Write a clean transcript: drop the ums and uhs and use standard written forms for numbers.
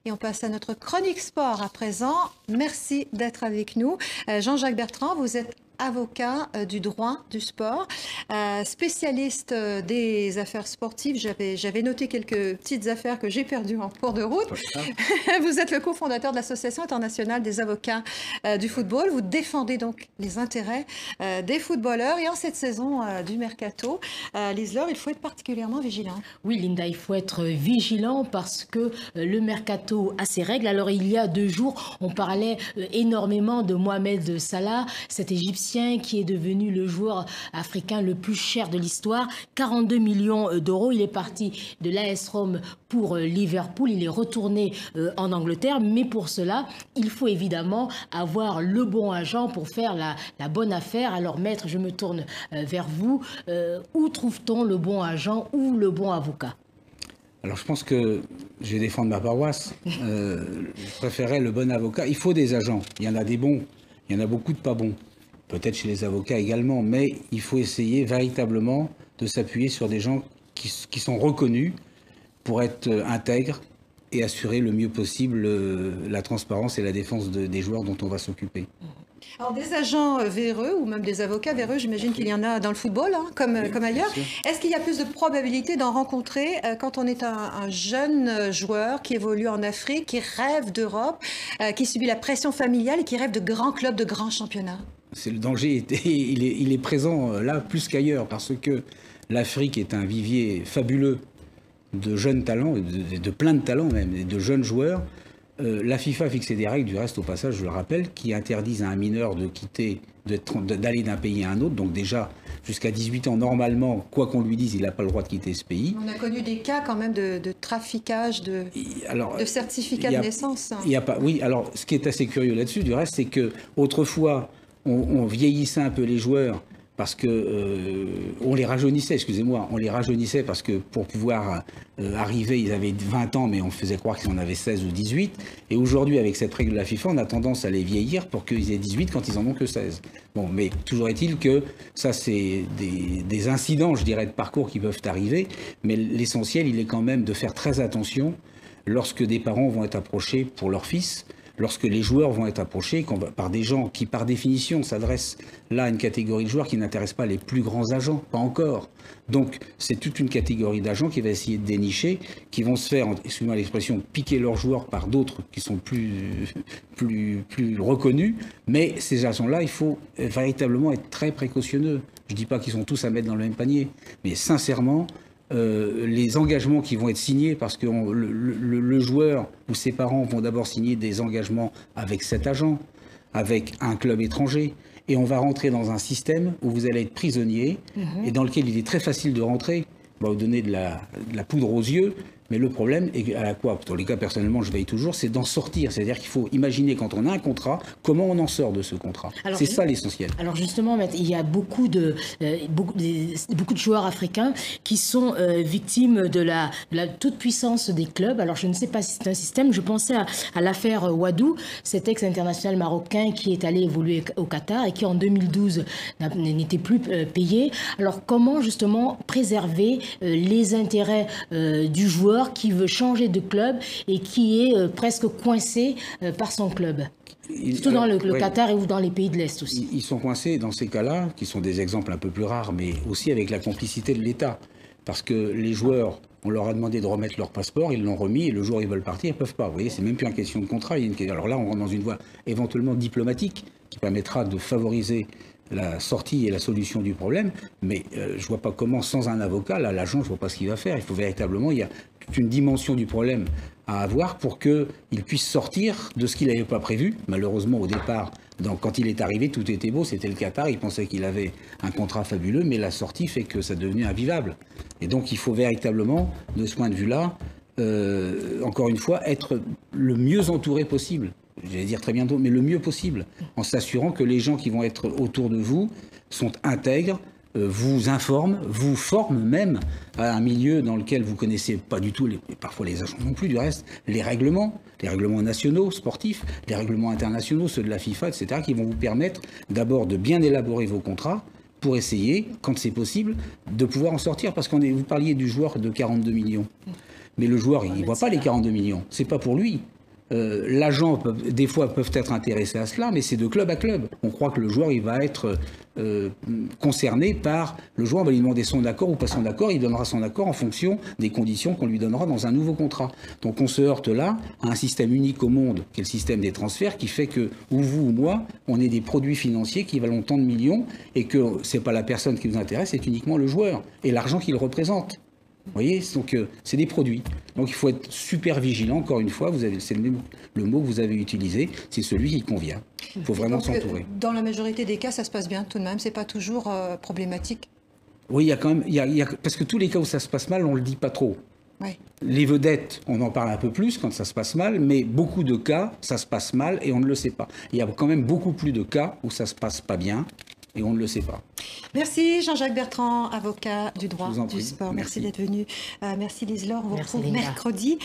Et on passe à notre chronique sport à présent. Merci d'être avec nous. Jean-Jacques Bertrand, vous êtes avocat du droit du sport, spécialiste des affaires sportives. J'avais noté quelques petites affaires que j'ai perdues en cours de route. Vous êtes le cofondateur de l'Association internationale des avocats du football. Vous défendez donc les intérêts des footballeurs. Et en cette saison du mercato, Lise Laure, il faut être particulièrement vigilant. Oui, Linda, il faut être vigilant parce que le mercato a ses règles. Alors, il y a 2 jours, on parlait énormément de Mohamed Salah, cet Égyptien qui est devenu le joueur africain le plus cher de l'histoire. 42 millions d'euros. Il est parti de l'AS Rome pour Liverpool. Il est retourné en Angleterre. Mais pour cela, il faut évidemment avoir le bon agent pour faire la bonne affaire. Alors, maître, je me tourne vers vous. Où trouve-t-on le bon agent ou le bon avocat? Alors, je pense que je vais défendre ma paroisse. Je préférais le bon avocat. Il faut des agents. Il y en a des bons. Il y en a beaucoup de pas bons. Peut-être chez les avocats également. Mais il faut essayer véritablement de s'appuyer sur des gens qui sont reconnus pour être intègres et assurer le mieux possible la transparence et la défense des joueurs dont on va s'occuper. Alors, des agents véreux ou même des avocats véreux, j'imagine qu'il y en a dans le football, hein, comme ailleurs. Est-ce qu'il y a plus de probabilité d'en rencontrer quand on est un jeune joueur qui évolue en Afrique, qui rêve d'Europe, qui subit la pression familiale et qui rêve de grands clubs, de grands championnats? Le danger, il est présent là plus qu'ailleurs, parce que l'Afrique est un vivier fabuleux de jeunes talents, de plein de talents même, et de jeunes joueurs. La FIFA a fixé des règles, du reste au passage, je le rappelle, qui interdisent à un mineur de quitter, d'aller d'un pays à un autre. Donc déjà, jusqu'à 18 ans, normalement, quoi qu'on lui dise, il n'a pas le droit de quitter ce pays. On a connu des cas quand même de traficage de certificats de naissance. Oui, alors ce qui est assez curieux là-dessus, du reste, c'est que autrefois, on vieillissait un peu les joueurs parce que on les rajeunissait, on les rajeunissait parce que pour pouvoir arriver, ils avaient 20 ans, mais on faisait croire qu'ils en avaient 16 ou 18. Et aujourd'hui, avec cette règle de la FIFA, on a tendance à les vieillir pour qu'ils aient 18 quand ils en ont que 16. Bon, mais toujours est-il que ça, c'est des incidents, je dirais, de parcours qui peuvent arriver. Mais l'essentiel, il est quand même de faire très attention lorsque des parents vont être approchés pour leur fils, lorsque les joueurs vont être approchés par des gens qui, par définition, s'adressent là à une catégorie de joueurs qui n'intéressent pas les plus grands agents, pas encore. Donc, c'est toute une catégorie d'agents qui va essayer de dénicher, qui vont se faire, excusez-moi l'expression, piquer leurs joueurs par d'autres qui sont plus reconnus. Mais ces agents-là, il faut véritablement être très précautionneux. Je ne dis pas qu'ils sont tous à mettre dans le même panier, mais sincèrement, les engagements qui vont être signés, parce que le joueur ou ses parents vont d'abord signer des engagements avec cet agent, avec un club étranger, et on va rentrer dans un système où vous allez être prisonnier et dans lequel il est très facile de rentrer. On va vous donner de la poudre aux yeux, mais le problème, et à quoi, dans les cas personnellement je veille toujours, c'est d'en sortir. C'est-à-dire qu'il faut imaginer quand on a un contrat, comment on en sort de ce contrat. C'est ça l'essentiel. Alors justement, il y a beaucoup de joueurs africains qui sont victimes de la toute-puissance des clubs. Alors je ne sais pas si c'est un système, je pensais à l'affaire Wadou, cet ex-international marocain qui est allé évoluer au Qatar et qui en 2012 n'était plus payé. Alors comment justement préserver les intérêts du joueur qui veut changer de club et qui est presque coincé par son club, surtout dans le Qatar ou dans les pays de l'Est aussi. Ils sont coincés dans ces cas-là, qui sont des exemples un peu plus rares, mais aussi avec la complicité de l'État. Parce que les joueurs, on leur a demandé de remettre leur passeport, ils l'ont remis, et le jour où ils veulent partir, ils ne peuvent pas. Vous voyez, c'est même plus une question de contrat. Alors là, on rentre dans une voie éventuellement diplomatique qui permettra de favoriser la sortie et la solution du problème, mais je ne vois pas comment, sans un avocat, là, l'agent, je ne vois pas ce qu'il va faire. Il faut véritablement, il y a toute une dimension du problème à avoir pour qu'il puisse sortir de ce qu'il n'avait pas prévu. Malheureusement, au départ, quand il est arrivé, tout était beau, c'était le Qatar, il pensait qu'il avait un contrat fabuleux, mais la sortie fait que ça devenait invivable. Et donc, il faut véritablement, de ce point de vue-là, encore une fois, être le mieux entouré possible. J'allais dire très bientôt, mais le mieux possible, en s'assurant que les gens qui vont être autour de vous sont intègres, vous informent, vous forment même à un milieu dans lequel vous connaissez pas du tout, parfois les agents non plus du reste, les règlements nationaux, sportifs, les règlements internationaux, ceux de la FIFA, etc., qui vont vous permettre d'abord de bien élaborer vos contrats pour essayer, quand c'est possible, de pouvoir en sortir. Parce que vous parliez du joueur de 42 millions. Mais le joueur, il ne voit pas les 42 millions. C'est pas pour lui. l'agent, des fois, peuvent être intéressés à cela, mais c'est de club à club. On croit que le joueur, il va être concerné par... Le joueur va lui demander son accord ou pas son accord, il donnera son accord en fonction des conditions qu'on lui donnera dans un nouveau contrat. Donc on se heurte là à un système unique au monde, qui est le système des transferts, qui fait que, ou vous ou moi, on ait des produits financiers qui valent tant de millions, et que c'est pas la personne qui nous intéresse, c'est uniquement le joueur, et l'argent qu'il représente. Vous voyez, donc c'est des produits. Donc il faut être super vigilant. Encore une fois, c'est le mot que vous avez utilisé, c'est celui qui convient. Il faut vraiment s'entourer. Dans la majorité des cas, ça se passe bien tout de même. C'est pas toujours problématique. Oui, il y a quand même, parce que tous les cas où ça se passe mal, on le dit pas trop. Oui. Les vedettes, on en parle un peu plus quand ça se passe mal, mais beaucoup de cas, ça se passe mal et on ne le sait pas. Il y a quand même beaucoup plus de cas où ça se passe pas bien. Et on ne le sait pas. Merci Jean-Jacques Bertrand, avocat du droit du sport. Merci d'être venu. Merci Lise-Laure, on vous retrouve Linda. mercredi.